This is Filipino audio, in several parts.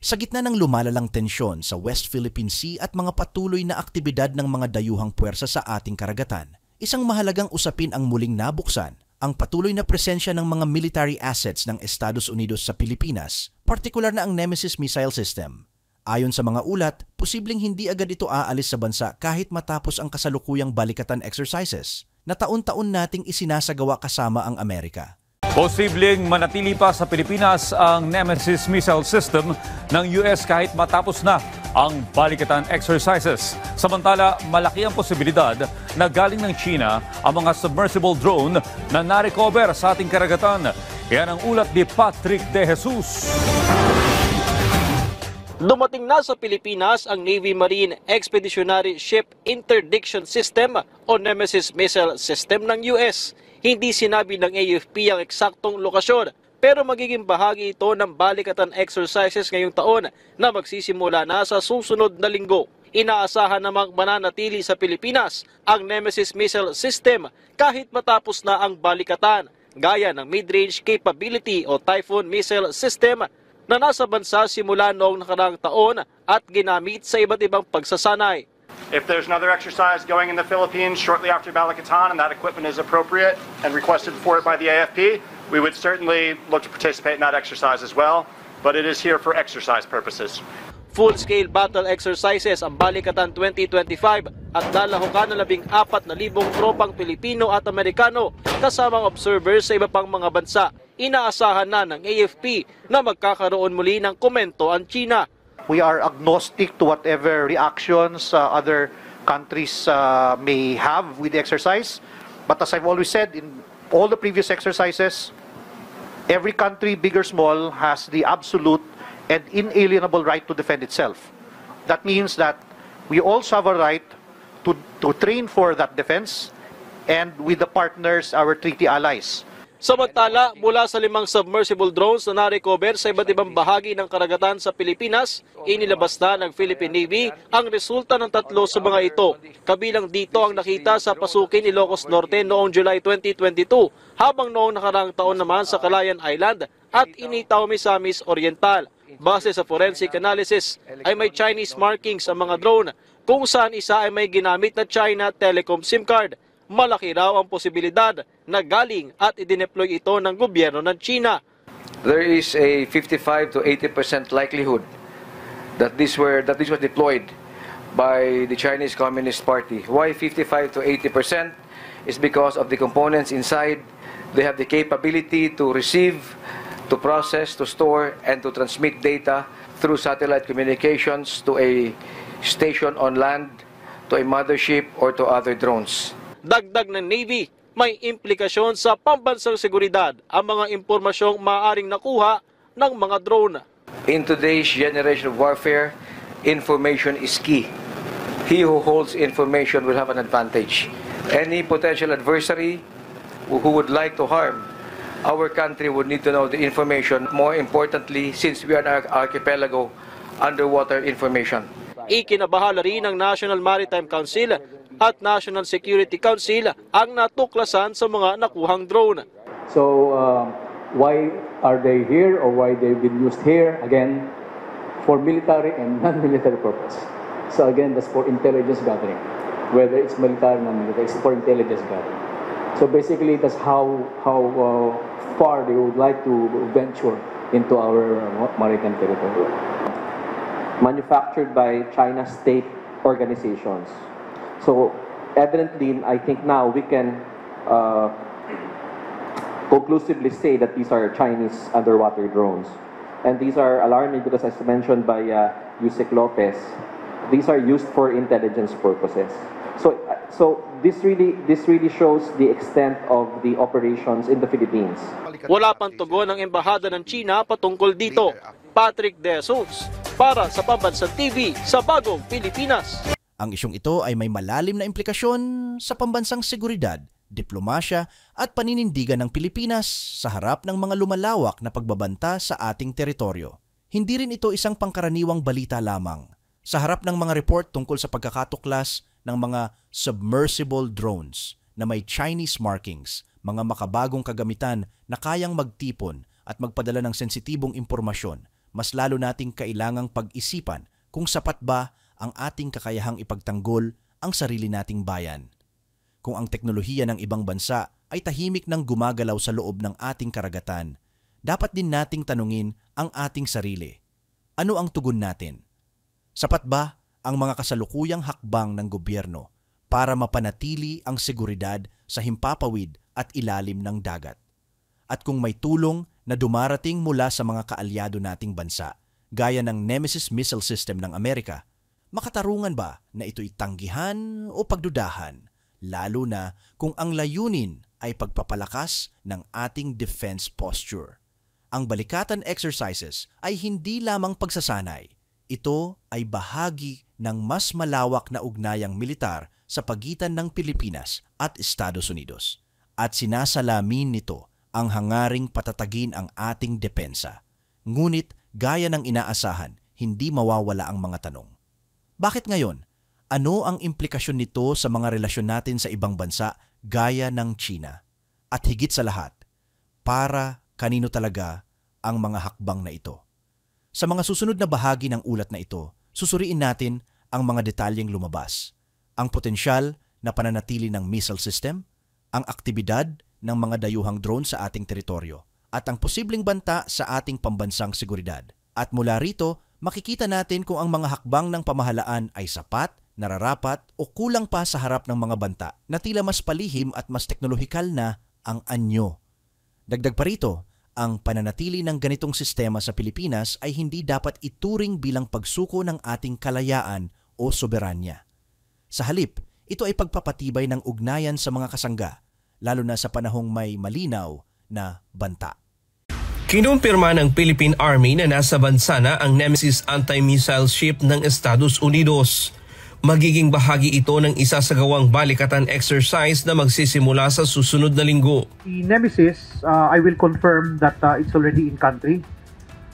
Sa gitna ng lumalalang tensyon sa West Philippine Sea at mga patuloy na aktibidad ng mga dayuhang puwersa sa ating karagatan, isang mahalagang usapin ang muling nabuksan, ang patuloy na presensya ng mga military assets ng Estados Unidos sa Pilipinas, partikular na ang Nemesis missile system. Ayon sa mga ulat, posibleng hindi agad ito aalis sa bansa kahit matapos ang kasalukuyang balikatan exercises na taon-taon nating isinasagawa kasama ang Amerika. Posibleng manatili pa sa Pilipinas ang Nemesis missile system ng US kahit matapos na ang balikatan exercises. Samantala, malaki ang posibilidad na galing ng China ang mga submersible drone na narecover sa ating karagatan. Yan ang ulat ni Patrick De Jesus. Dumating na sa Pilipinas ang Navy Marine Expeditionary Ship Interdiction System o Nemesis missile system ng US. Hindi sinabi ng AFP ang eksaktong lokasyon, pero magiging bahagi ito ng balikatan exercises ngayong taon na magsisimula na sa susunod na linggo. Inaasahan namang mananatili sa Pilipinas ang Nemesis missile system kahit matapos na ang balikatan, gaya ng mid-range capability o Typhoon missile system na nasa bansa simula noong nakaraang taon at ginamit sa iba't ibang pagsasanay. If there's another exercise going in the Philippines shortly after Balikatan and that equipment is appropriate and requested for it by the AFP, we would certainly look to participate in that exercise as well, but it is here for exercise purposes. Full-scale battle exercises ang Balikatan 2025 at lalahukan ng 14,000 tropang Pilipino at Amerikano kasamang observers sa iba pang mga bansa. Inaasahan na ng AFP na magkakaroon muli ng komento ang China. We are agnostic to whatever reactions other countries may have with the exercise. But as I've always said, in all the previous exercises, every country, big or small, has the absolute and inalienable right to defend itself. That means that we also have a right to train for that defense and with the partners, our treaty allies. Samantala, mula sa 5 submersible drones na narecover sa iba't ibang bahagi ng karagatan sa Pilipinas, inilabas na ng Philippine Navy ang resulta ng 3 sa mga ito. Kabilang dito ang nakita sa Pasukin, Ilocos Norte noong July 2022, habang noong nakaraang taon naman sa Calayan Island at Initaw, Misamis Oriental. Base sa forensic analysis, ay may Chinese markings ang mga drone, kung saan isa ay may ginamit na China Telecom SIM card. Malaki raw ang posibilidad na galing at idineploy ito ng gobyerno ng China. There is a 55 to 80% likelihood that this was deployed by the Chinese Communist Party. Why 55 to 80%? Is because of the components inside. They have the capability to receive, to process, to store, and to transmit data through satellite communications to a station on land, to a mothership, or to other drones. Dagdag ng Navy, may implikasyon sa pambansang seguridad ang mga impormasyong maaaring nakuha ng mga drone. In today's generation of warfare, information is key. He who holds information will have an advantage. Any potential adversary who would like to harm our country would need to know the information. More importantly, since we are an archipelago, underwater information. Ikinabahala rin ng National Maritime Council at National Security Council ang natuklasan sa mga nakuhang drone. So, why are they here or why they've been used here? Again, for military and non-military purpose. So again, that's for intelligence gathering. Whether it's military or non-military, it's for intelligence gathering. So basically, that's how far they would like to venture into our maritime territory. Manufactured by China state organizations. So evidently, I think now we can conclusively say that these are Chinese underwater drones. And these are alarming because, as mentioned by Yusek Lopez, these are used for intelligence purposes. So this really shows the extent of the operations in the Philippines. Wala pang tugon ng embahada ng China patungkol dito. Patrick De Jesus para sa Pambansang TV sa Bagong Pilipinas. Ang isyong ito ay may malalim na implikasyon sa pambansang seguridad, diplomasya at paninindigan ng Pilipinas sa harap ng mga lumalawak na pagbabanta sa ating teritoryo. Hindi rin ito isang pangkaraniwang balita lamang. Sa harap ng mga report tungkol sa pagkakatuklas ng mga submersible drones na may Chinese markings, mga makabagong kagamitan na kayang magtipon at magpadala ng sensitibong impormasyon, mas lalo nating kailangang pag-isipan kung sapat ba ang ating kakayahang ipagtanggol ang sarili nating bayan. Kung ang teknolohiya ng ibang bansa ay tahimik nang gumagalaw sa loob ng ating karagatan, dapat din nating tanungin ang ating sarili. Ano ang tugon natin? Sapat ba ang mga kasalukuyang hakbang ng gobyerno para mapanatili ang seguridad sa himpapawid at ilalim ng dagat? At kung may tulong na dumarating mula sa mga kaalyado nating bansa, gaya ng Nemesis Missile System ng Amerika, makatarungan ba na ito'y tanggihan o pagdudahan, lalo na kung ang layunin ay pagpapalakas ng ating defense posture? Ang balikatan exercises ay hindi lamang pagsasanay. Ito ay bahagi ng mas malawak na ugnayang militar sa pagitan ng Pilipinas at Estados Unidos. At sinasalamin nito ang hangaring patatagin ang ating depensa. Ngunit gaya ng inaasahan, hindi mawawala ang mga tanong. Bakit ngayon? Ano ang implikasyon nito sa mga relasyon natin sa ibang bansa gaya ng China? At higit sa lahat, para kanino talaga ang mga hakbang na ito? Sa mga susunod na bahagi ng ulat na ito, susuriin natin ang mga detalyeng lumabas, ang potensyal na pananatili ng missile system, ang aktibidad ng mga dayuhang drone sa ating teritoryo, at ang posibleng banta sa ating pambansang seguridad. At mula rito, makikita natin kung ang mga hakbang ng pamahalaan ay sapat, nararapat o kulang pa sa harap ng mga banta na tila mas palihim at mas teknolohikal na ang anyo. Dagdag pa rito, ang pananatili ng ganitong sistema sa Pilipinas ay hindi dapat ituring bilang pagsuko ng ating kalayaan o soberanya. Sa halip, ito ay pagpapatibay ng ugnayan sa mga kasangga, lalo na sa panahong may malinaw na banta. Kinumpirma ng Philippine Army na nasa bansa na ang Nemesis anti-missile ship ng Estados Unidos. Magiging bahagi ito ng isasagawang balikatan exercise na magsisimula sa susunod na linggo. The Nemesis, I will confirm that it's already in country.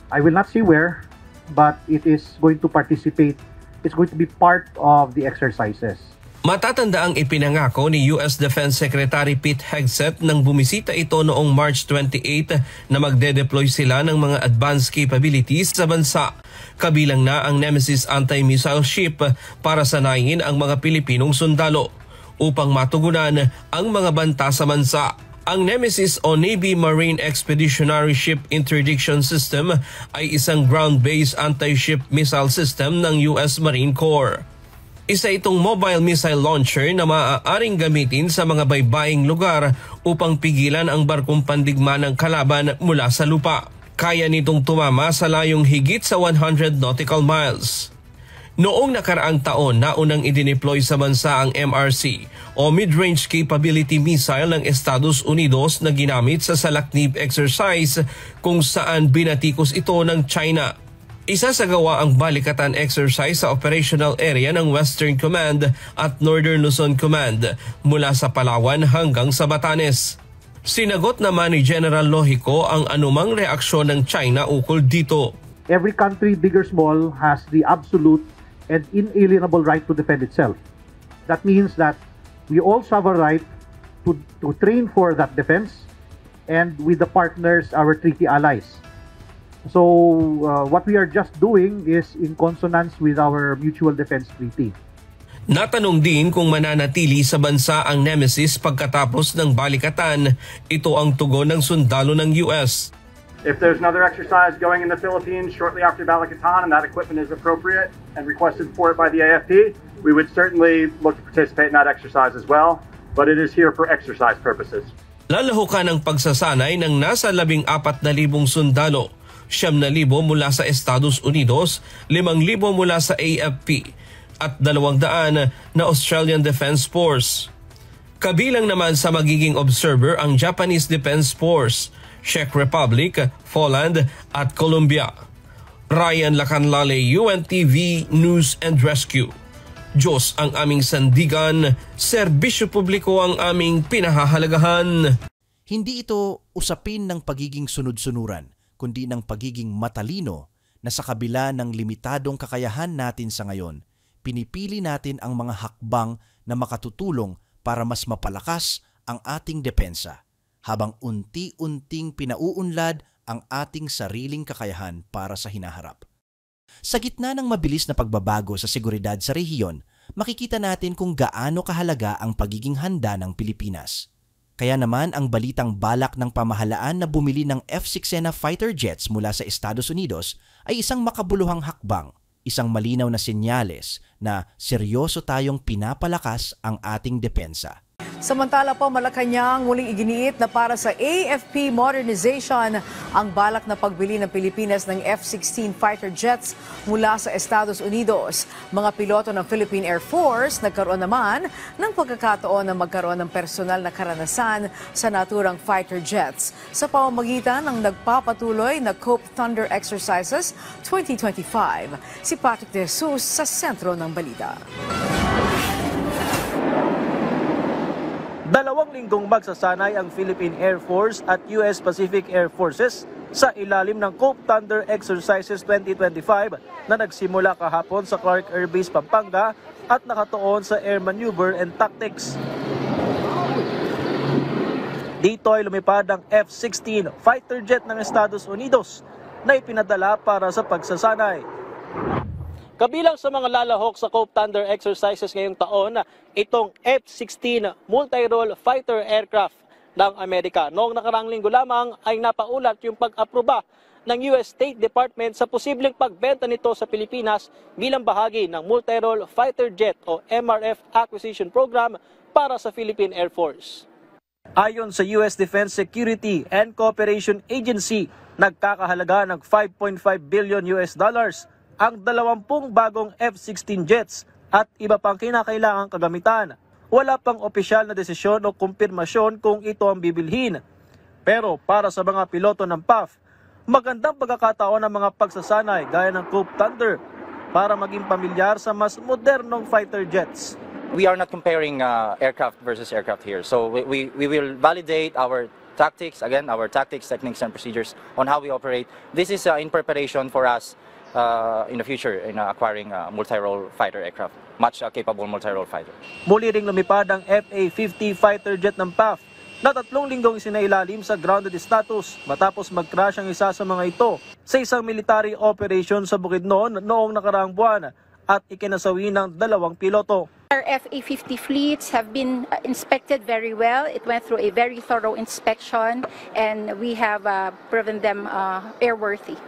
I will not say where, but it is going to participate. It's going to be part of the exercises. Matatandaang ipinangako ni US Defense Secretary Pete Hegseth nang bumisita ito noong March 28 na magde-deploy sila ng mga advanced capabilities sa bansa. Kabilang na ang Nemesis anti-missile ship para sanayin ang mga Pilipinong sundalo upang matugunan ang mga banta sa bansa. Ang Nemesis o Navy Marine Expeditionary Ship Interdiction System ay isang ground-based anti-ship missile system ng US Marine Corps. Isa itong mobile missile launcher na maaaring gamitin sa mga baybaying lugar upang pigilan ang barkong pandigma ng kalaban mula sa lupa. Kaya nitong tumama sa layong higit sa 100 nautical miles. Noong nakaraang taon, naunang idineploy sa bansa ang MRC o Mid-Range Capability Missile ng Estados Unidos na ginamit sa Salaknib exercise kung saan binatikos ito ng China. Isasagawa ang balikatan exercise sa operational area ng Western Command at Northern Luzon Command mula sa Palawan hanggang sa Batanes. Sinagot naman ni General Lohico ang anumang reaksyon ng China ukol dito. Every country, big or small, has the absolute and inalienable right to defend itself. That means that we also have a right to train for that defense and with the partners, our treaty allies. So what we are just doing is in consonance with our mutual defense treaty. Natanong din kung mananatili sa bansa ang Nemesis pagkatapos ng balikatan. Ito ang tugon ng sundalo ng US. If there's another exercise going in the Philippines shortly after Balikatan and that equipment is appropriate and requested for it by the AFP, we would certainly look to participate in that exercise as well, but it is here for exercise purposes. Lalahukan ang pagsasanay ng nasa 14,000 sundalo. 9,000 mula sa Estados Unidos, 5,000 mula sa AFP at 200 na Australian Defense Force. Kabilang naman sa magiging observer ang Japanese Defense Force, Czech Republic, Poland at Colombia. Ryan Lacanlale, UNTV News and Rescue. Diyos ang aming sandigan, serbisyo publiko ang aming pinahahalagahan. Hindi ito usapin ng pagiging sunod-sunuran, kundi ng pagiging matalino na sa kabila ng limitadong kakayahan natin sa ngayon, pinipili natin ang mga hakbang na makatutulong para mas mapalakas ang ating depensa, habang unti-unting pinauunlad ang ating sariling kakayahan para sa hinaharap. Sa gitna ng mabilis na pagbabago sa seguridad sa rehiyon, makikita natin kung gaano kahalaga ang pagiging handa ng Pilipinas. Kaya naman ang balitang balak ng pamahalaan na bumili ng F-16 fighter jets mula sa Estados Unidos ay isang makabuluhang hakbang, isang malinaw na senyales na seryoso tayong pinapalakas ang ating depensa. Samantala po, Malacanang muling iginiit na para sa AFP modernization ang balak na pagbili ng Pilipinas ng F-16 fighter jets mula sa Estados Unidos. Mga piloto ng Philippine Air Force nagkaroon naman ng pagkakataon na magkaroon ng personal na karanasan sa naturang fighter jets sa pamamagitan ng nagpapatuloy na Cope Thunder Exercises 2025. Si Patrick De Jesus sa sentro ng balita. 2 linggong magsasanay ang Philippine Air Force at US Pacific Air Forces sa ilalim ng Cope Thunder Exercises 2025 na nagsimula kahapon sa Clark Air Base, Pampanga at nakatuon sa Air Maneuver and Tactics. Dito ay lumipad ang F-16 fighter jet ng Estados Unidos na ipinadala para sa pagsasanay. Kabilang sa mga lalahok sa Cope Thunder Exercises ngayong taon, itong F-16 multi-role fighter aircraft ng Amerika. Noong nakaraang linggo lamang ay napaulat yung pag-aproba ng US State Department sa posibleng pagbenta nito sa Pilipinas bilang bahagi ng multi-role fighter jet o MRF acquisition program para sa Philippine Air Force. Ayon sa US Defense Security and Cooperation Agency, nagkakahalaga ng $5.5 billion ang 20 bagong F-16 jets at iba pang kinakailangang kagamitan. Wala pang opisyal na desisyon o kumpirmasyon kung ito ang bibilhin. Pero para sa mga piloto ng PAF, magandang pagkakataon ang mga pagsasanay gaya ng Cope Thunder para maging pamilyar sa mas modernong fighter jets. We are not comparing aircraft versus aircraft here. So we will validate our tactics, again, our tactics, techniques, and procedures on how we operate. This is in preparation for us in the future in acquiring multi-role fighter aircraft, much capable multi-role fighter. Muli ring lumipad ang FA-50 fighter jet ng PAF na 3 linggong isinailalim sa grounded status matapos mag-crash ang isa sa mga ito sa isang military operation sa Bukidnon noong nakaraang buwan at ikinasawi ng 2 piloto. Our FA-50 fleets have been inspected very well. It went through a very thorough inspection and we have proven them airworthy.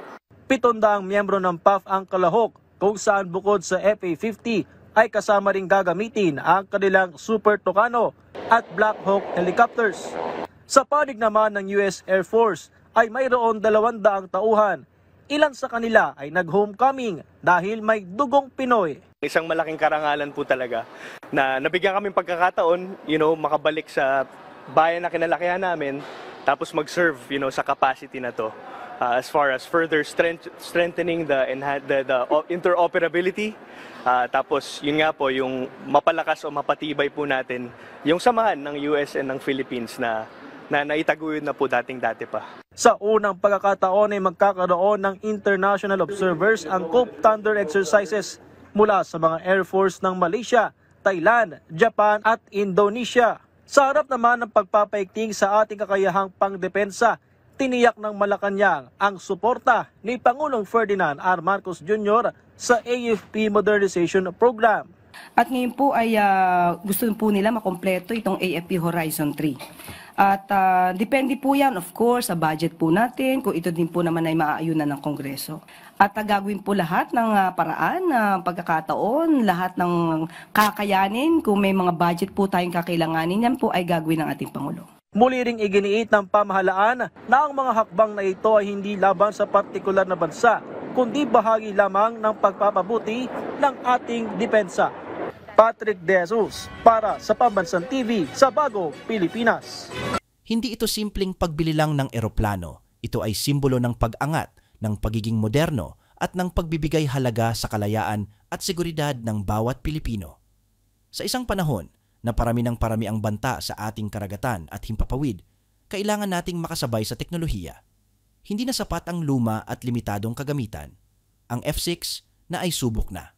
700 miyembro ng PAF ang kalahok kung saan bukod sa FA-50 ay kasama ring gagamitin ang kanilang Super Tucano at Black Hawk helicopters. Sa panig naman ng US Air Force ay mayroon 200 tauhan. Ilan sa kanila ay nag-homecoming dahil may dugong Pinoy. Isang malaking karangalan po talaga na nabigyan kaming pagkakataon, makabalik sa bayan na kinalakihan namin tapos mag-serve, sa capacity na to. As far as further strengthening the interoperability, tapos yun nga po, yung mapalakas o mapatibay po natin yung samahan ng US and ng Philippines na naitaguyod na po dati pa. Sa unang pagkakataon ay magkakaroon ng international observers ang Cope Thunder Exercises mula sa mga Air Force ng Malaysia, Thailand, Japan at Indonesia. Sa harap naman ng pagpapaigting sa ating kakayahang pangdepensa, tiniyak ng Malacanang ang suporta ni Pangulong Ferdinand R. Marcos Jr. sa AFP Modernization Program. At ngayon po ay gusto po nila makompleto itong AFP Horizon 3. At depende po yan, of course, sa budget po natin, kung ito din po naman ay maaayunan ng Kongreso. At gagawin po lahat ng paraan, pagkakataon, lahat ng kakayanin, kung may mga budget po tayong kakailanganin, yan po ay gagawin ng ating Pangulo. Muli ring iginiit ng pamahalaan na ang mga hakbang na ito ay hindi laban sa partikular na bansa, kundi bahagi lamang ng pagpapabuti ng ating depensa. Patrick De Jesus para sa Pambansang TV sa Bago, Pilipinas. Hindi ito simpleng pagbili lang ng eroplano. Ito ay simbolo ng pag-angat, ng pagiging moderno at ng pagbibigay halaga sa kalayaan at seguridad ng bawat Pilipino. Sa isang panahon na parami ang banta sa ating karagatan at himpapawid, kailangan nating makasabay sa teknolohiya. Hindi na sapat ang luma at limitadong kagamitan. Ang F-6 na ay subok na.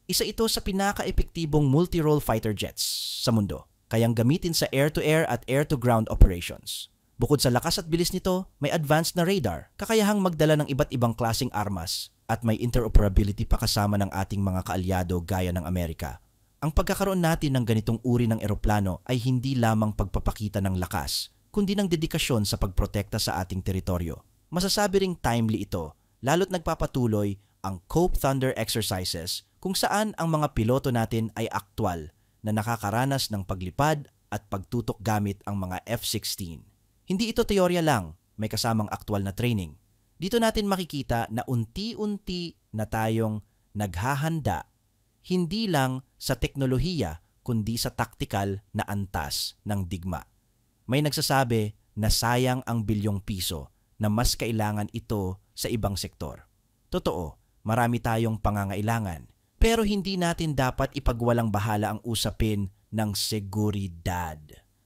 Isa ito sa pinaka-epektibong multi-role fighter jets sa mundo, kayang gamitin sa air-to-air at air-to-ground operations. Bukod sa lakas at bilis nito, may advanced na radar, kakayahang magdala ng iba't ibang klaseng armas, at may interoperability pa kasama ng ating mga kaalyado gaya ng Amerika. Ang pagkakaroon natin ng ganitong uri ng eroplano ay hindi lamang pagpapakita ng lakas, kundi ng dedikasyon sa pagprotekta sa ating teritoryo. Masasabi ring timely ito, lalo't nagpapatuloy ang Cope Thunder exercises kung saan ang mga piloto natin ay aktwal na nakakaranas ng paglipad at pagtutok gamit ang mga F-16. Hindi ito teorya lang, may kasamang aktwal na training. Dito natin makikita na unti-unti na tayong naghahanda, hindi lang sa teknolohiya kundi sa taktikal na antas ng digma. May nagsasabi na sayang ang bilyong piso na mas kailangan ito sa ibang sektor. Totoo, marami tayong pangangailangan, pero hindi natin dapat ipagwalang bahala ang usapin ng seguridad.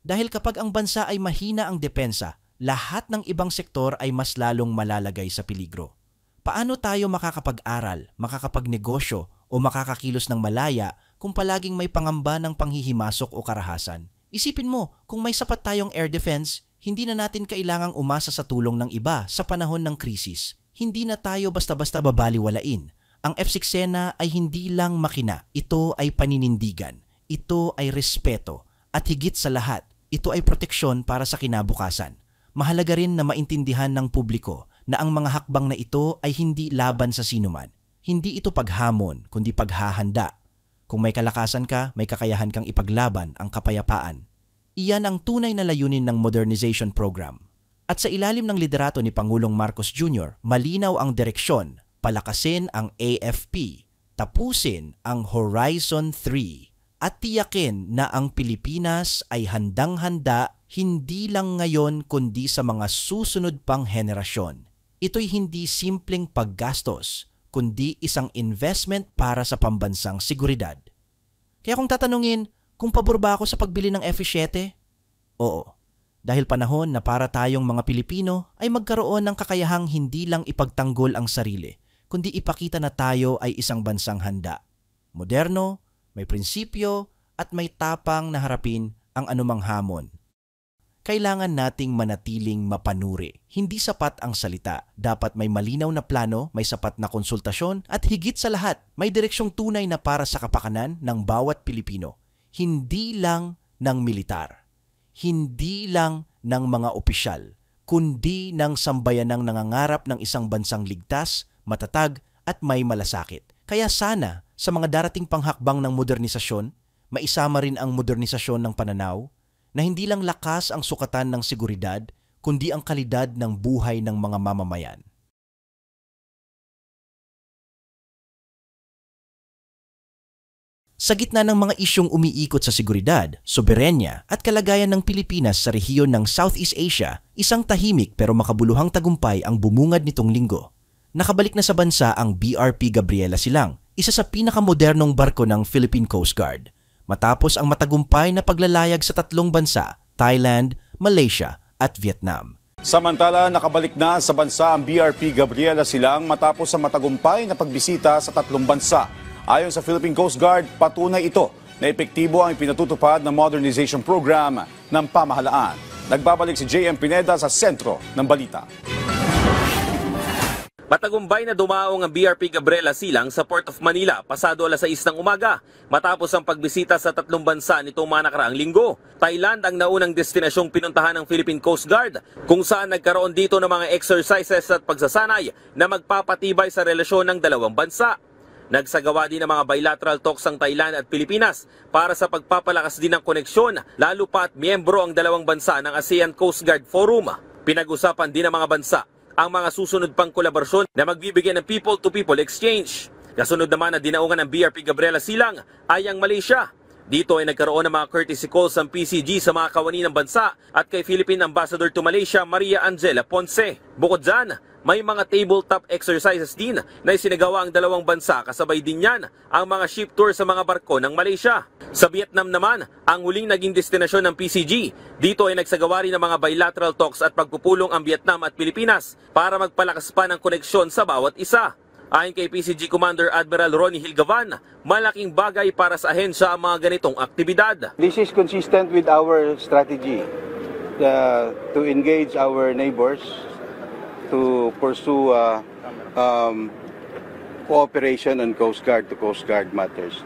Dahil kapag ang bansa ay mahina ang depensa, lahat ng ibang sektor ay mas lalong malalagay sa peligro. Paano tayo makakapag-aral, makakapagnegosyo o makakakilos ng malaya kung palaging may pangamba ng panghihimasok o karahasan? Isipin mo, kung may sapat tayong air defense, hindi na natin kailangang umasa sa tulong ng iba sa panahon ng krisis. Hindi na tayo basta-basta babaliwalain. Ang F-16 ay hindi lang makina, ito ay paninindigan, ito ay respeto, at higit sa lahat, ito ay proteksyon para sa kinabukasan. Mahalaga rin na maintindihan ng publiko na ang mga hakbang na ito ay hindi laban sa sinuman. Hindi ito paghamon, kundi paghahanda. Kung may kalakasan ka, may kakayahan kang ipaglaban ang kapayapaan. Iyan ang tunay na layunin ng modernization program. At sa ilalim ng liderato ni Pangulong Marcos Jr., malinaw ang direksyon, palakasin ang AFP, tapusin ang Horizon 3, at tiyakin na ang Pilipinas ay handang-handa hindi lang ngayon kundi sa mga susunod pang henerasyon. Ito'y hindi simpleng paggastos, kundi isang investment para sa pambansang seguridad. Kaya kung tatanungin, kung pabor ba ako sa pagbili ng F-17? Oo. Dahil panahon na para tayong mga Pilipino ay magkaroon ng kakayahang hindi lang ipagtanggol ang sarili, kundi ipakita na tayo ay isang bansang handa. Moderno, may prinsipyo, at may tapang na harapin ang anumang hamon. Kailangan nating manatiling mapanuri. Hindi sapat ang salita. Dapat may malinaw na plano, may sapat na konsultasyon, at higit sa lahat, may direksyong tunay na para sa kapakanan ng bawat Pilipino. Hindi lang ng militar. Hindi lang ng mga opisyal, kundi ng sambayanang nangangarap ng isang bansang ligtas, matatag, at may malasakit. Kaya sana, sa mga darating panghakbang ng modernisasyon, maisama rin ang modernisasyon ng pananaw na hindi lang lakas ang sukatan ng seguridad, kundi ang kalidad ng buhay ng mga mamamayan. Sa gitna ng mga isyong umiikot sa seguridad, soberenya at kalagayan ng Pilipinas sa rehiyon ng Southeast Asia, isang tahimik pero makabuluhang tagumpay ang bumungad nitong linggo. Nakabalik na sa bansa ang BRP Gabriela Silang, isa sa pinakamodernong barko ng Philippine Coast Guard, matapos ang matagumpay na paglalayag sa 3 bansa, Thailand, Malaysia at Vietnam. Samantala, nakabalik na sa bansa ang BRP Gabriela Silang matapos ang matagumpay na pagbisita sa 3 bansa. Ayon sa Philippine Coast Guard, patunay ito na epektibo ang ipinatutupad na modernization program ng pamahalaan. Nagbabalik si JM Pineda sa sentro ng balita. Matagumpay na dumaong ang BRP Gabriela Silang sa Port of Manila pasado alas 6 ng umaga matapos ang pagbisita sa 3 bansa nitong mga nakaraang linggo. Thailand ang naunang destinasyong pinuntahan ng Philippine Coast Guard kung saan nagkaroon dito ng mga exercises at pagsasanay na magpapatibay sa relasyon ng 2 bansa. Nagsagawa din ng mga bilateral talks ang Thailand at Pilipinas para sa pagpapalakas din ng koneksyon, lalo pa at miyembro ang 2 bansa ng ASEAN Coast Guard Forum. Pinag-usapan din ng mga bansa ang mga susunod pang kolaborasyon na magbibigay ng people-to-people exchange. Kasunod naman na dinaungan ng BRP Gabriela Silang ay ang Malaysia. Dito ay nagkaroon ng mga courtesy calls ang PCG sa mga kawani ng bansa at kay Philippine Ambassador to Malaysia Maria Angela Ponce. Bukod dyan, may mga tabletop exercises din na isinagawa ang 2 bansa, kasabay din yan ang mga ship tour sa mga barko ng Malaysia. Sa Vietnam naman, ang huling naging destinasyon ng PCG. Dito ay nagsagawa rin ng mga bilateral talks at pagpupulong ang Vietnam at Pilipinas para magpalakas pa ng koneksyon sa bawat isa. Ayon kay PCG Commander Admiral Ronnie Hilgavan, malaking bagay para sa ahensya ang mga ganitong aktibidad. This is consistent with our strategy to engage our neighbors to pursue cooperation on Coast Guard to Coast Guard matters.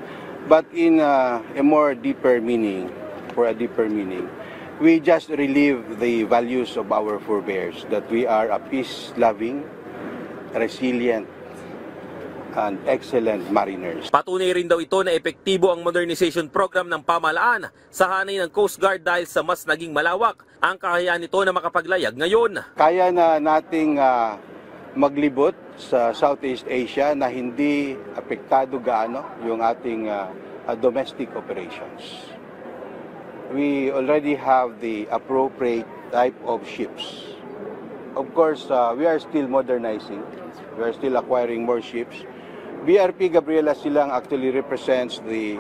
But in a more deeper meaning, we just relive the values of our forebears, that we are a peace-loving, resilient, and excellent mariners. Patunay rin daw ito na epektibo ang modernization program ng pamahalaan sa hanay ng Coast Guard dahil sa mas naging malawak ang kakayaan nito na makapaglayag ngayon. Kaya na nating maglibot sa Southeast Asia na hindi apektado gaano yung ating domestic operations. We already have the appropriate type of ships. Of course, we are still modernizing. We are still acquiring more ships. BRP Gabriela Silang actually represents the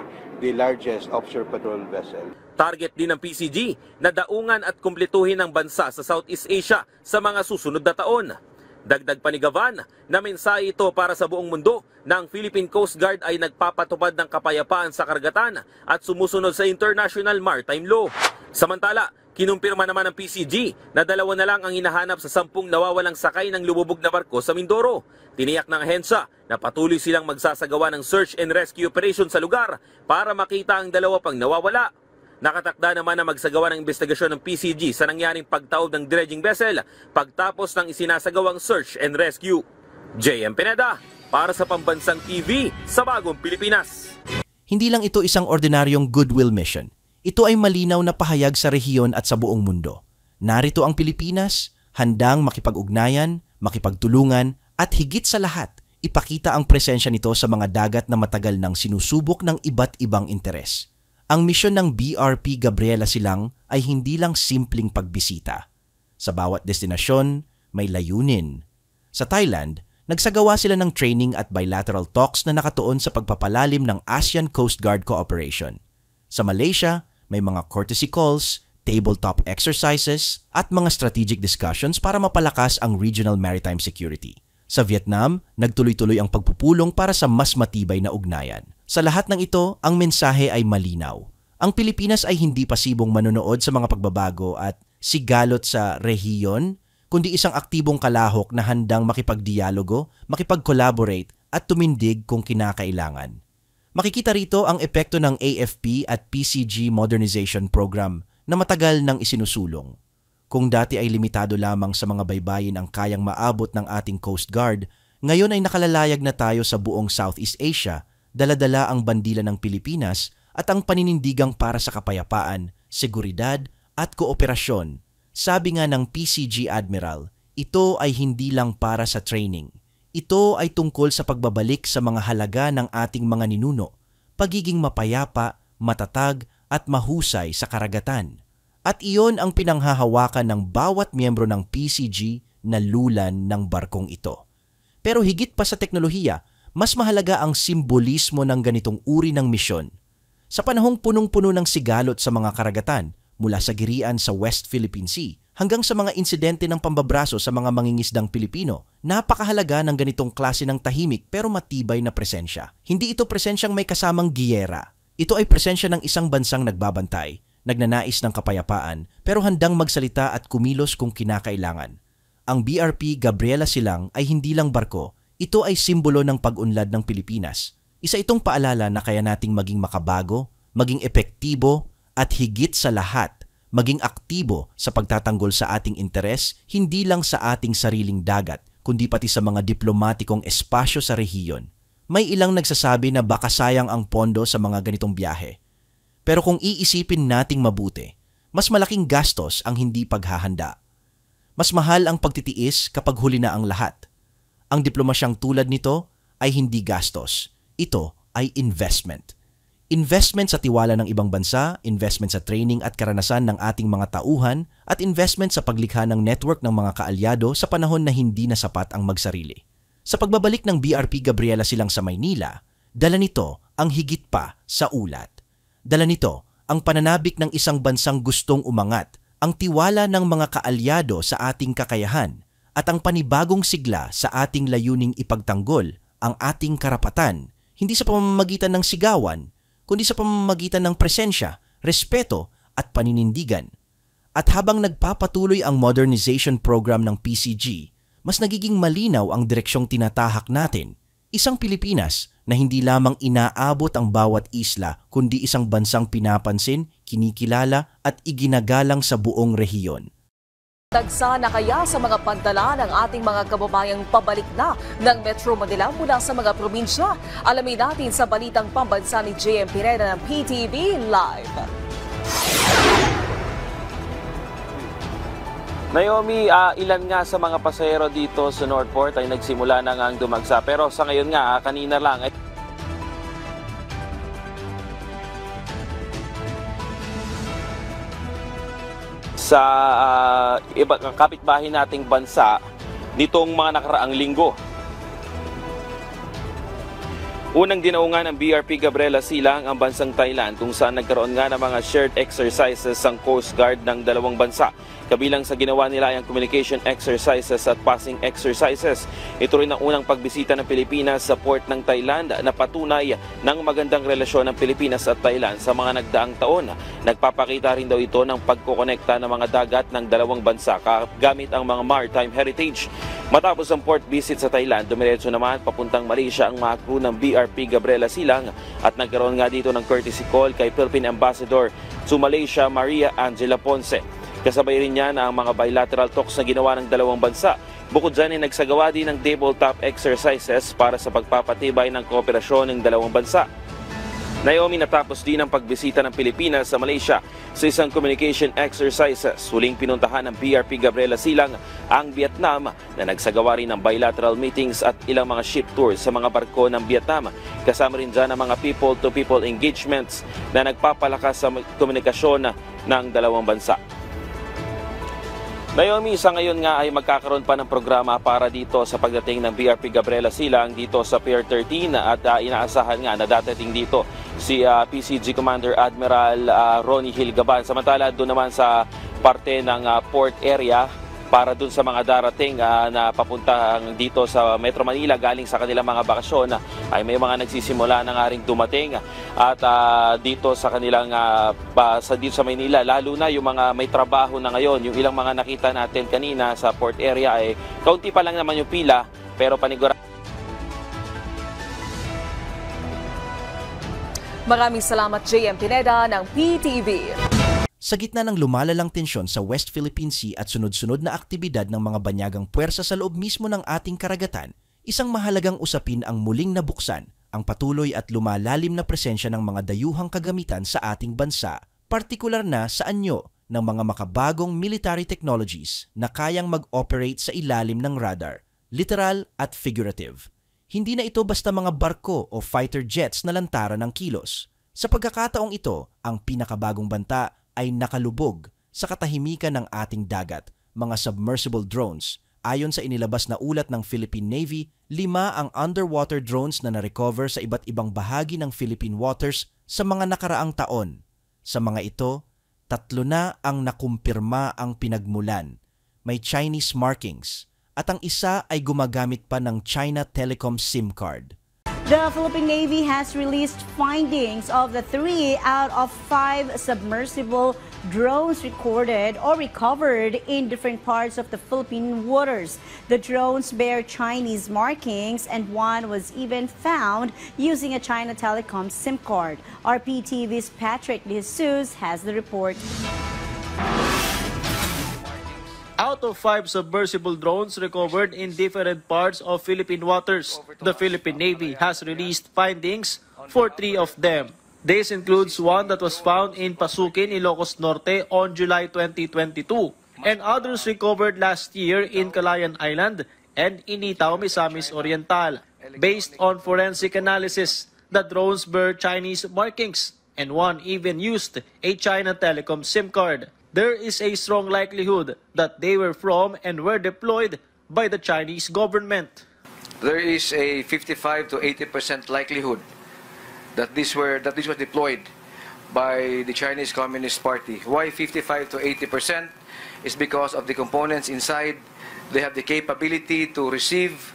largest offshore patrol vessel. Target din ng PCG na daungan at kumpletuhin ng bansa sa Southeast Asia sa mga susunod na taon. Dagdag pa ni Gavan na mensahe ito para sa buong mundo na ang Philippine Coast Guard ay nagpapatupad ng kapayapaan sa karagatan at sumusunod sa International Maritime Law. Samantala, kinumpirma naman ng PCG na 2 na lang ang hinahanap sa 10 nawawalang sakay ng lumubog na barko sa Mindoro. Tiniyak ng ahensya na patuloy silang magsasagawa ng search and rescue operation sa lugar para makita ang 2 pang nawawala. Nakatakda naman na magsagawa ng investigasyon ng PCG sa nangyaring pagtaob ng dredging vessel pagtapos ng isinasagawang search and rescue. JM Pineda para sa Pambansang TV sa Bagong Pilipinas. Hindi lang ito isang ordinaryong goodwill mission. Ito ay malinaw na pahayag sa rehiyon at sa buong mundo. Narito ang Pilipinas, handang makipag-ugnayan, makipagtulungan, at higit sa lahat, ipakita ang presensya nito sa mga dagat na matagal nang sinusubok ng iba't ibang interes. Ang misyon ng BRP Gabriela Silang ay hindi lang simpleng pagbisita. Sa bawat destinasyon, may layunin. Sa Thailand, nagsagawa sila ng training at bilateral talks na nakatuon sa pagpapalalim ng ASEAN Coast Guard cooperation. Sa Malaysia, may mga courtesy calls, tabletop exercises, at mga strategic discussions para mapalakas ang regional maritime security. Sa Vietnam, nagtuloy-tuloy ang pagpupulong para sa mas matibay na ugnayan. Sa lahat ng ito, ang mensahe ay malinaw. Ang Pilipinas ay hindi pasibong manonood sa mga pagbabago at sigalot sa rehiyon, kundi isang aktibong kalahok na handang makipagdialogo, makipag-collaborate at tumindig kung kinakailangan. Makikita rito ang epekto ng AFP at PCG Modernization Program na matagal nang isinusulong. Kung dati ay limitado lamang sa mga baybayin ang kayang maabot ng ating Coast Guard, ngayon ay nakalalayag na tayo sa buong Southeast Asia, dala-dala ang bandila ng Pilipinas at ang paninindigang para sa kapayapaan, seguridad at kooperasyon. Sabi nga ng PCG Admiral, ito ay hindi lang para sa training. Ito ay tungkol sa pagbabalik sa mga halaga ng ating mga ninuno, pagiging mapayapa, matatag at mahusay sa karagatan. At iyon ang pinanghahawakan ng bawat miyembro ng PCG na lulan ng barkong ito. Pero higit pa sa teknolohiya, mas mahalaga ang simbolismo ng ganitong uri ng misyon. Sa panahong punong-puno ng sigalot sa mga karagatan, mula sa girian sa West Philippine Sea hanggang sa mga insidente ng pambabraso sa mga mangingisdang Pilipino, napakahalaga ng ganitong klase ng tahimik pero matibay na presensya. Hindi ito presensyang may kasamang giyera. Ito ay presensya ng isang bansang nagbabantay, nagnanais ng kapayapaan pero handang magsalita at kumilos kung kinakailangan. Ang BRP Gabriela Silang ay hindi lang barko, ito ay simbolo ng pag-unlad ng Pilipinas. Isa itong paalala na kaya nating maging makabago, maging epektibo at higit sa lahat, maging aktibo sa pagtatanggol sa ating interes hindi lang sa ating sariling dagat kundi pati sa mga diplomatikong espasyo sa rehiyon. May ilang nagsasabi na baka sayang ang pondo sa mga ganitong biyahe. Pero kung iisipin nating mabuti, mas malaking gastos ang hindi paghahanda. Mas mahal ang pagtitiis kapag huli na ang lahat. Ang diplomasyang tulad nito ay hindi gastos. Ito ay investment. Investment sa tiwala ng ibang bansa, investment sa training at karanasan ng ating mga tauhan, at investment sa paglikha ng network ng mga kaalyado sa panahon na hindi na sapat ang magsarili. Sa pagbabalik ng BRP Gabriela Silang sa Maynila, dala nito ang higit pa sa ulat. Dala nito ang pananabik ng isang bansang gustong umangat, ang tiwala ng mga kaalyado sa ating kakayahan, at ang panibagong sigla sa ating layuning ipagtanggol ang ating karapatan, hindi sa pamamagitan ng sigawan, kundi sa pamamagitan ng presensya, respeto at paninindigan. At habang nagpapatuloy ang modernization program ng PCG, mas nagiging malinaw ang direksyong tinatahak natin. Isang Pilipinas na hindi lamang inaabot ang bawat isla kundi isang bansang pinapansin, kinikilala at iginagalang sa buong rehiyon. Dagsa na kaya sa mga pantala ng ating mga kababayang pabalik na ng Metro Manila mula sa mga probinsya? Alamin natin sa balitang pambansa ni JM Pineda ng PTV Live. Naomi, ilan nga sa mga pasahero dito sa Northport ay nagsimula na ngang dumagsa. Pero sa ngayon nga, kanina lang ay sa kapitbahay nating bansa nitong mga nakaraang linggo. Unang dinaungan ng BRP Gabriela Silang ang bansang Thailand kung saan nagkaroon nga ng mga shared exercises ang Coast Guard ng dalawang bansa. Kabilang sa ginawa nila ay ang communication exercises at passing exercises. Ito rin ang unang pagbisita ng Pilipinas sa port ng Thailand na patunay ng magandang relasyon ng Pilipinas at Thailand sa mga nagdaang taon. Nagpapakita rin daw ito ng pagkokonekta ng mga dagat ng dalawang bansa gamit ang mga maritime heritage. Matapos ang port visit sa Thailand, dumiretso naman papuntang Malaysia ang mga crew ng BRP Gabriela Silang at nagkaroon nga dito ng courtesy call kay Philippine Ambassador to Malaysia Maria Angela Ponce. Kasabay rin niya na ang mga bilateral talks na ginawa ng dalawang bansa. Bukod dyan ay nagsagawa din ng tabletop exercises para sa pagpapatibay ng kooperasyon ng dalawang bansa. Naomi, natapos din ang pagbisita ng Pilipinas sa Malaysia sa isang communication exercises. Huling pinuntahan ng BRP Gabriela Silang ang Vietnam na nagsagawa rin ng bilateral meetings at ilang mga ship tours sa mga barko ng Vietnam. Kasama rin dyan ang mga people-to-people engagements na nagpapalakas sa komunikasyon ng dalawang bansa. Naomi, sa ngayon nga ay magkakaroon pa ng programa para dito sa pagdating ng BRP Gabriela Silang dito sa Pier 13 at inaasahan nga na dadating dito si PCG Commander Admiral Ronnie Hilgaban. Samantala doon naman sa parte ng port area para doon sa mga darating na papunta dito sa Metro Manila galing sa kanilang mga bakasyon ay may mga nagsisimula na nga rin dumating at dito sa kanilang dito sa Manila, lalo na yung mga may trabaho na ngayon. Yung ilang mga nakita natin kanina sa port area ay kaunti pa lang naman yung pila pero panigurado. Maraming salamat JM Pineda ng PTV. Sa gitna ng lumalalang tensyon sa West Philippine Sea at sunod-sunod na aktibidad ng mga banyagang puwersa sa loob mismo ng ating karagatan, isang mahalagang usapin ang muling nabuksan ang patuloy at lumalalim na presensya ng mga dayuhang kagamitan sa ating bansa, partikular na sa anyo ng mga makabagong military technologies na kayang mag-operate sa ilalim ng radar, literal at figurative. Hindi na ito basta mga barko o fighter jets na lantaran ng kilos. Sa pagkakataong ito, ang pinakabagong banta ay nakalubog sa katahimikan ng ating dagat, mga submersible drones. Ayon sa inilabas na ulat ng Philippine Navy, 5 ang underwater drones na na-recover sa iba't ibang bahagi ng Philippine waters sa mga nakaraang taon. Sa mga ito, 3 na ang nakumpirma ang pinagmulan. May Chinese markings at ang isa ay gumagamit pa ng China Telecom SIM card. The Philippine Navy has released findings of the 3 out of 5 submersible drones recorded or recovered in different parts of the Philippine waters. The drones bear Chinese markings and one was even found using a China Telecom SIM card. Our PTV's Patrick De Jesus has the report. Out of 5 submersible drones recovered in different parts of Philippine waters, the Philippine Navy has released findings for 3 of them. This includes one that was found in Pasukin, Ilocos Norte on July 2022, and others recovered last year in Calayan Island and in Itao, Misamis Oriental. Based on forensic analysis, the drones bear Chinese markings, and one even used a China Telecom SIM card. There is a strong likelihood that they were from and were deployed by the Chinese government. There is a 55 to 80% likelihood that this was deployed by the Chinese Communist Party. Why 55 to 80%? Is because of the components inside. They have the capability to receive,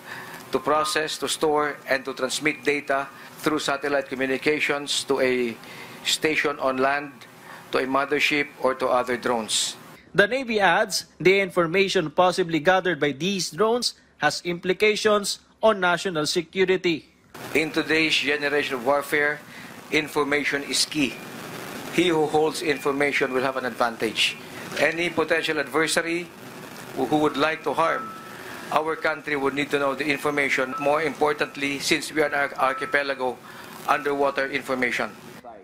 to process, to store, and to transmit data through satellite communications to a station on land, to a mothership, or to other drones. The Navy adds the information possibly gathered by these drones has implications on national security. In today's generation of warfare, information is key. He who holds information will have an advantage. Any potential adversary who would like to harm our country would need to know the information. More importantly, since we are an archipelago, underwater information.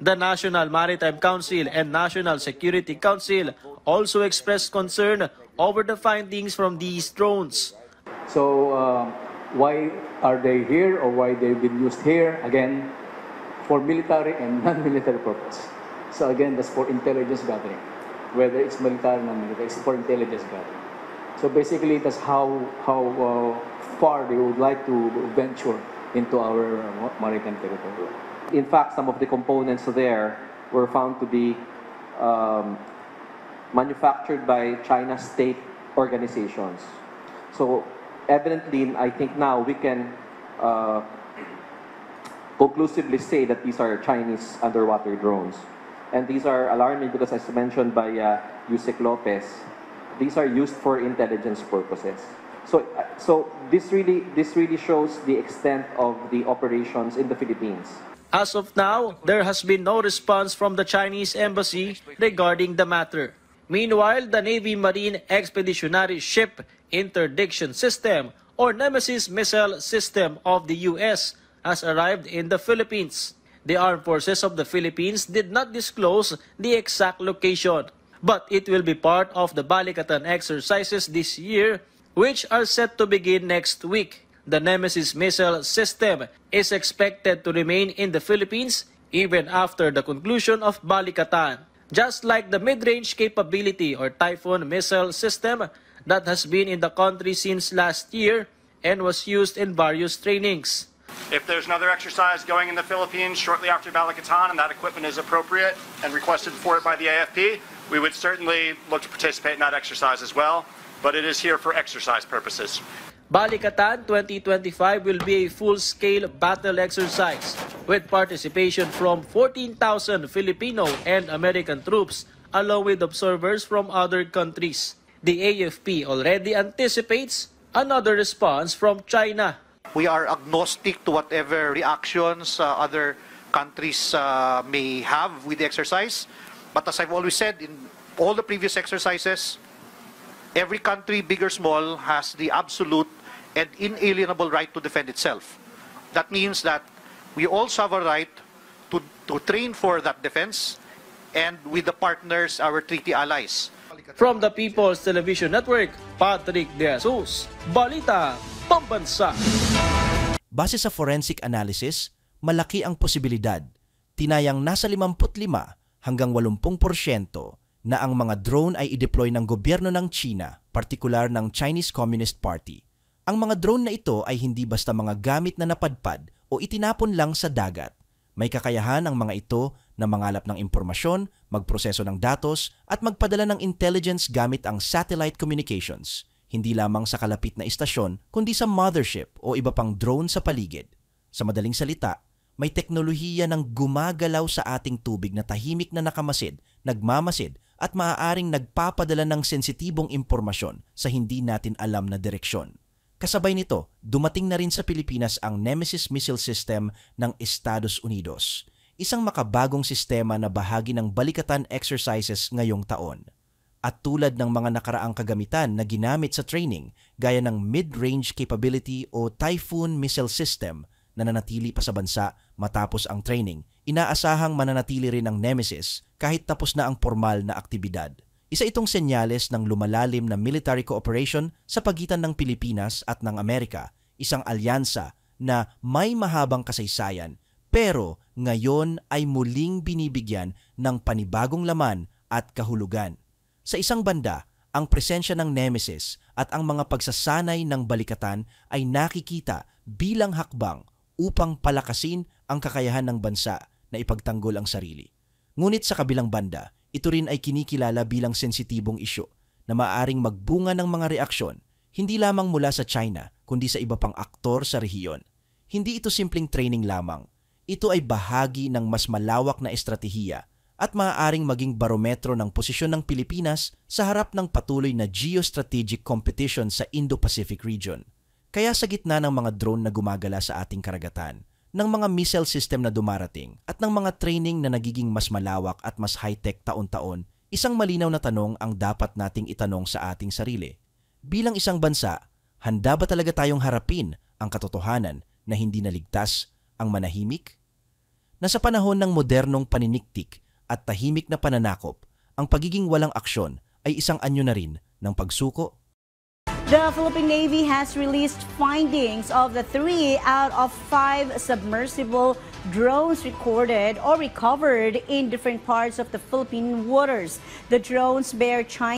The National Maritime Council and National Security Council also expressed concern over the findings from these drones. So why are they here or why they've been used here? Again, for military and non-military purpose. So again, that's for intelligence gathering. Whether it's military or non-military, it's for intelligence gathering. So basically, that's how far they would like to venture into our maritime territory. In fact, some of the components there were found to be manufactured by China's state organizations. So evidently, I think now we can conclusively say that these are Chinese underwater drones. And these are alarming because, as mentioned by Yusek Lopez, these are used for intelligence purposes. So this really shows the extent of the operations in the Philippines. As of now, there has been no response from the Chinese embassy regarding the matter. Meanwhile, the Navy Marine Expeditionary Ship Interdiction System or Nemesis missile system of the U.S. has arrived in the Philippines. The Armed Forces of the Philippines did not disclose the exact location, but it will be part of the Balikatan exercises this year, which are set to begin next week. The Nemesis missile system is expected to remain in the Philippines even after the conclusion of Balikatan, just like the mid-range capability or Typhoon missile system that has been in the country since last year and was used in various trainings. If there's another exercise going in the Philippines shortly after Balikatan and that equipment is appropriate and requested for it by the AFP, we would certainly look to participate in that exercise as well, but it is here for exercise purposes. Balikatan 2025 will be a full-scale battle exercise with participation from 14,000 Filipino and American troops along with observers from other countries. The AFP already anticipates another response from China. We are agnostic to whatever reactions other countries may have with the exercise. But as I've always said, in all the previous exercises, every country, big or small, has the absolute and inalienable right to defend itself. That means that we also have a right to train for that defense and with the partners, our treaty allies. From the People's Television Network, Patrick De Jesus, Balita Pambansa. Base sa forensic analysis, malaki ang posibilidad, tinayang nasa 55 hanggang 80% na ang mga drone ay i-deploy ng gobyerno ng China, partikular ng Chinese Communist Party. Ang mga drone na ito ay hindi basta mga gamit na napadpad o itinapon lang sa dagat. May kakayahan ang mga ito na mangalap ng impormasyon, magproseso ng datos at magpadala ng intelligence gamit ang satellite communications. Hindi lamang sa kalapit na istasyon kundi sa mothership o iba pang drone sa paligid. Sa madaling salita, may teknolohiya ng gumagalaw sa ating tubig na tahimik na nakamasid, nagmamasid at maaaring nagpapadala ng sensitibong impormasyon sa hindi natin alam na direksyon. Kasabay nito, dumating na rin sa Pilipinas ang Nemesis missile system ng Estados Unidos, isang makabagong sistema na bahagi ng Balikatan exercises ngayong taon. At tulad ng mga nakaraang kagamitan na ginamit sa training gaya ng mid-range capability o Typhoon missile system na nanatili pa sa bansa matapos ang training, inaasahang mananatili rin ang Nemesis kahit tapos na ang formal na aktibidad. Isa itong senyales ng lumalalim na military cooperation sa pagitan ng Pilipinas at ng Amerika, isang alyansa na may mahabang kasaysayan pero ngayon ay muling binibigyan ng panibagong laman at kahulugan. Sa isang banda, ang presensya ng Nemesis at ang mga pagsasanay ng Balikatan ay nakikita bilang hakbang upang palakasin ang kakayahan ng bansa na ipagtanggol ang sarili. Ngunit sa kabilang banda, ito rin ay kinikilala bilang sensitibong isyu na maaaring magbunga ng mga reaksyon hindi lamang mula sa China kundi sa iba pang aktor sa rehiyon. Hindi ito simpleng training lamang. Ito ay bahagi ng mas malawak na estratehiya at maaaring maging barometro ng posisyon ng Pilipinas sa harap ng patuloy na geostrategic competition sa Indo-Pacific region. Kaya sa gitna ng mga drone na gumagala sa ating karagatan, ng mga missile system na dumarating at ng mga training na nagiging mas malawak at mas high-tech taon-taon, isang malinaw na tanong ang dapat nating itanong sa ating sarili. Bilang isang bansa, handa ba talaga tayong harapin ang katotohanan na hindi naligtas ang manahimik? Nasa panahon ng modernong paniniktik at tahimik na pananakop, ang pagiging walang aksyon ay isang anyo na rin ng pagsuko. The Philippine Navy has released findings of the 3 out of 5 submersible drones recorded or recovered in different parts of the Philippine waters. The drones bear Chinese